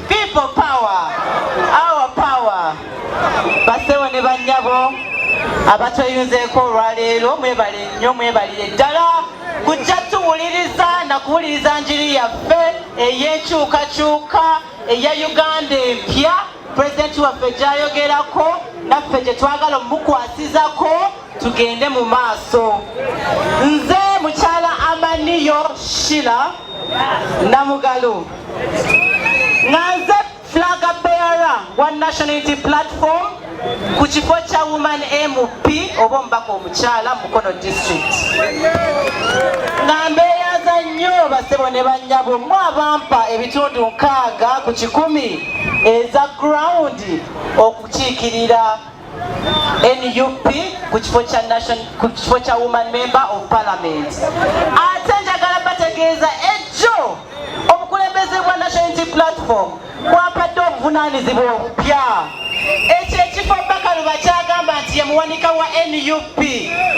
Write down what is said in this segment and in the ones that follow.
People power, our power. Basewo ne banyabo abatweyunzeeko olwaleero mwebale nnyo mwebalire ddala kujja tuwuliriza na kuwuliriza njiri yaffe ey'enkyukakyuka eya Uganda empya pulezidenti waffe gy'ayogerako naffe gye twagala omukwasizako tugende mu maaso. Nze mukyala Amaniyo Shila Namugalo nganze flaga bearer wa National Unity Platform ku kifo kya Woman MP oba omubaka omukyala Mukono District. Nambeeyaza nnyo basebo ne bannyabo mmwe abampa ebitundu 6 ku 100 eza ground okukiikirira NUP ku kifo kya Woman Member of Parliament. Ate njagala bategeeza ejjo obukulembeze bwa National Unity Platform kwapadde obuvunaanyizibwa obupya. Ekyo ekifo Bakaluba kyagamba nti ye muwanika wa NUP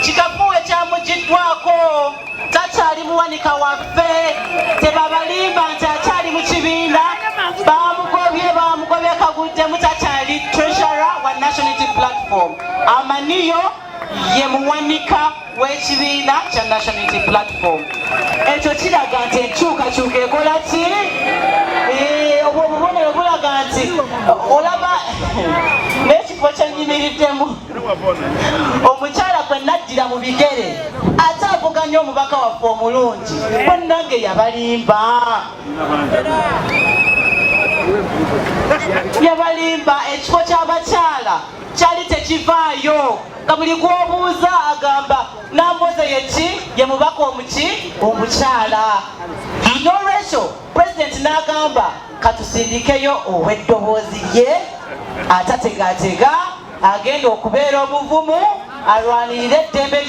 kikafuwe kyamugiddwako, takyali muwanika waffe, tebabalimba nti akyali mu kibiina, bamugobye kaguddemu, takyali treasurer wa National Unity Platform. Amaniyo ye muwanika w'ekibiina kya National Unity Platform. Ekyo kiraga nti enkyukakyuka ekola ki? Obwo obubonero bulaga nti olaba n'ekifo kyennyimiriddemu omukyala kwe naddira mu bigere ate avuganya omubaka waffe omulungi bonnange yabalimba. Ekifo ky'abakyala kyali tekivaayo, nga buli gw'obuuza agamba Namboze yeki ye mubaka omukyala. N'olwekyo pulezidenti n'agamba katusindikeyo ow'eddoboozi lye atategatega agenda okubeera obuvumu alwanirire eddembe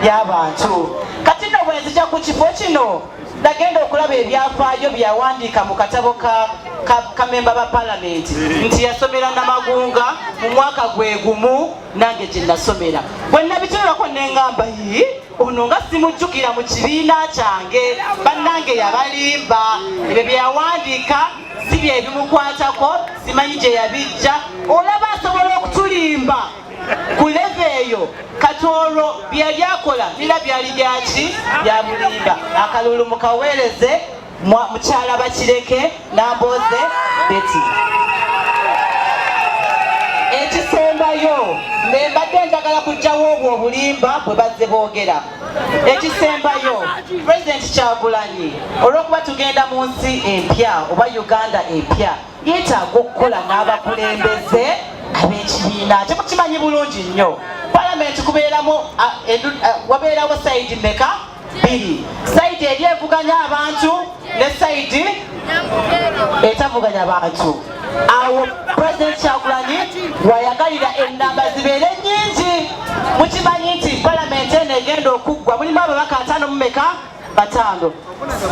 ly'abantu. Kati nno bwe nzija ku kifo kino nagenda okulaba ebyafaayo byawandiika mu katabo ka memba ba palamenti nti yasomera Namagunga mu mwaka gwe gumu nange gye nasomera. Bwe nabiterako neŋŋamba ono nga simujjukira mu kibiina kyange, bannange yabalimba. Ebyo byawandiika si bye bimukwatako, simanyi gye yabijja. Olaba asobola okutulimba ku leve eyo kati olwo byali akola nira byali byaki byamulimba. Akalulu mukaweereze mukyala Bakireke Namboze Betty. Ekisembayo mbadde njagala kujjawo obwo obulimba bwe bazze boogera. Ekisembayo Pulezidenti Kyagulanyi olw'okuba tugenda mu nsi empya oba Uganda empya yeetaaga okukola n'abakulembeze ab'ekibiina. Temukimanyi bulungi nnyo palamenti kubeeramu wabeerawo sayidi mmeka? 2. Sayidi eri evuganya abantu ne sayidi etavuganya abantu. Awo Pulezidenti Kyagulanyi wayagalira ennamba zibeere nnyingi. Mukimanyi nti palamenti eno egenda okuggwa mulimu ababaka 5 mu meka? batando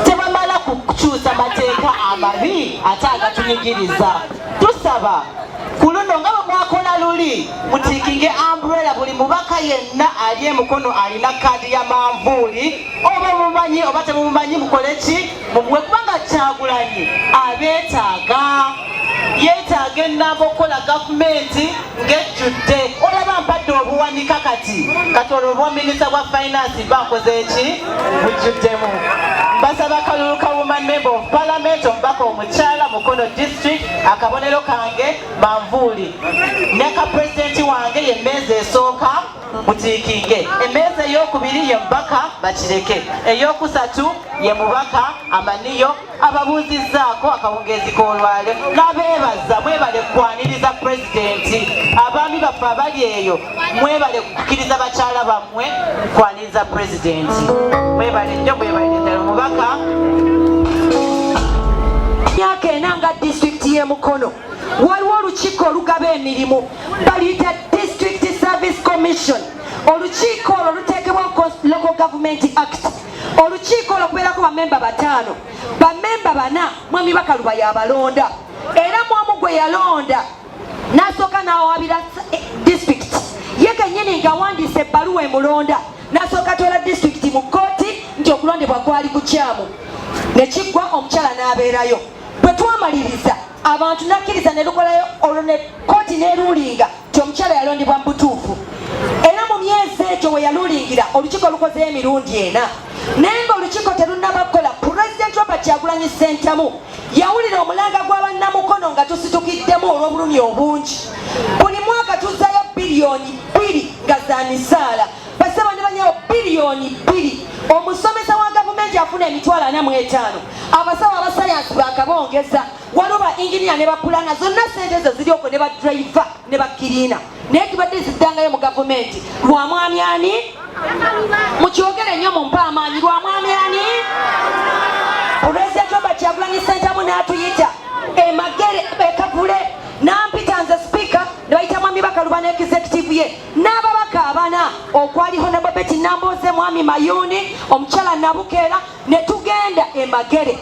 tebamala kukyusa mateeka amabi ate agatunyigiriza. Tusaba ku luno nga bwe mwakola luli mutiikinge umbrella buli mubaka yenna ali emukono alina kaadi ya manvuuli, oba mumanyi oba temumumanyi mukole ki mumuwe, kubanga Kyagulanyi abeetaaga, yeetaaga ennamba okukola gavumenti ng'ejjudde. Olaba mpadde obuwanika kati olwo bwa minisita bwa finance bakoze eki bujjuddemu. Mbasaba kalulu ka woman member of parliament omubaka omukyala Mukono district akabonero kange manvuuli, ne ka president wange ye mmeeza esooka mutiikinge, emmeeza ey'okubiri ye mubaka Bakireke, ey'okusatu ye mubaka Amaniyo. Ababuuzizzaako akawungeezi k'olwale n'abeebaza mwebale kukwaniriza pulezidenti. Abaami baffe abali eyo mwebale kukkiriza bakyala bammwe kukwaniriza pulezidenti. Mwebale nnyo, mwebale ddala omubaka. Myaka ena nga disitulikiti y'e Mukono waliwo olukiiko olugaba emirimu baluyita District Service Commission. Olukiiko olwo luteekebwa Local Government Act. Olukiiko olwo kubeerako bamemba 5. Bamemba 4 mwami Bakaluba yabalonda, era mwamu gwe yalonda n'asooka n'awabira district ye kennyini ng'awandiisa ebbaluwa emulonda, n'asooka atwala district mu kkooti nti okulondebwa kwali kukyamu, ne kiggwa omukyala n'abeerayo. Bwe twamaliriza abantu nakkiriza ne lukolayo olwo ne kkooti n'eruulinga nti omukyala yalondebwa mu butuufu. Era mu myezi egyo we yaluulingira olukiiko lukozeyo emirundi 4, naye ng'olukiiko terunnaba kukola, Pulezidenti Robert Kyagulanyi Ssentamu yawulira omulanga gw'abannamukono nga tusitukiddemu olw'obulumi obungi. Buli mwaka tuzzayo biliyoni 2 nga za misaala, basaba ne banyawo biliyoni 2. Omusomesa wa gavumenti afuna emitwalo 45, abasawo abasayansi bakabongeza, waliwo ba inginiya ne bapulana, zonna ssente ezo ziri okwo ne badriva ne bakiriina, naye tubadde ziddangayo mu gavumenti. Lwa mwami ani? Mukyogere nnyo mumpe amaanyi. Lwa mwami ani? Pulezidenti Robert Kyagulanyi Ssentamu n'atuyita emagere ekavule, n'ampita nze sipiika, ne bayita mwami Bakaluba ne executive ye n'ababaka 4 okwali Honorable Betty Nambooze, mwami Mayuni, omukyala Nabukeera, ne tugenda emagere.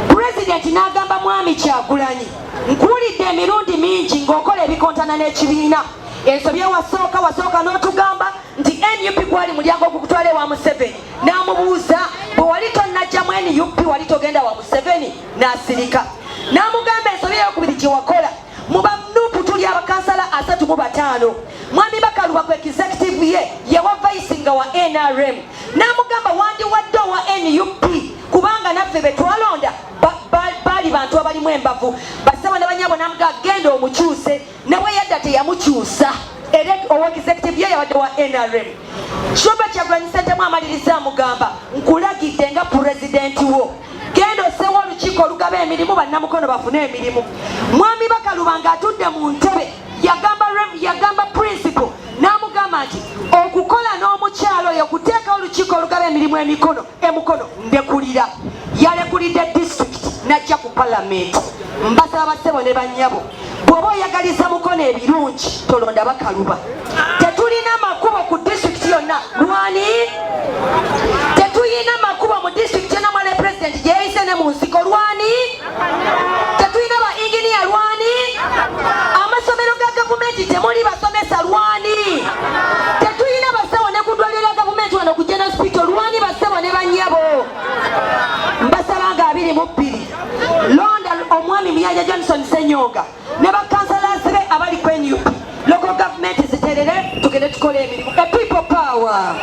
Pulezidenti n'agamba mwami Kyagulanyi, nkuwulidde emirundi mingi ng'okola ebikontana n'ekibiina. Ensobi wasooka n'otugamba nti NUP gwali mulyango ogukutwala ewa Museveni. N'amubuuza, bwe wali tonnajjamu NUP wali togenda wa Museveni? N'asirika. N'amugamba ensobi ey'okubiri gye wakola, mu banuupu tuli abakansala 35. Mwami Bakaluba ku executive ye wa vice nga wa NRM. N'amugamba wandiwadde owa NUP kubanga naffe be twalonda baali bantu abalimu embavu. Basaba ne banyabo n'amuga genda omukyuse, nawe yadda teyamukyusa, era owa executive ye yawadde wa NRM. Robert Kyagulanyi Ssentamu amaliriza amugamba, nkulagidde nga pulezidenti wo, genda osseewo olukiiko olugaba emirimu bannamukono bafune emirimu. Mwami Bakaluba ng'atudde mu ntebe yagamba principal n'amugamba nti okukola n'omukyalo oyo kuteekawo olukiiko olugaba emirimu emukono ndekulira. Yalekulidde district n'ajja ku palamenti. Mbasaba bassebo ne bannyabo, bw'oba oyagaliza Mukono ebirungi tolonda Bakaluba. Tetulina makubo ku district yonna. Lwani? Tetulina makubo mu district yonna mwale president gye yayise ne mu nsiko. Lwani? Tetulina ba inginiya. Lwani? Amasomero ga gavumenti temuli basomesa. Lwani? Tetulina basawo ne ku ddwaliro lya gavumenti wano ku General Hospital. Lwani basawo ne bannyabo? Mbasaba nga 22 londa omwami Muyanja Johnson Ssenyonga ne bakansalazi be abali ku NUP. Local government ziterere tugende tukole emirimu. People power.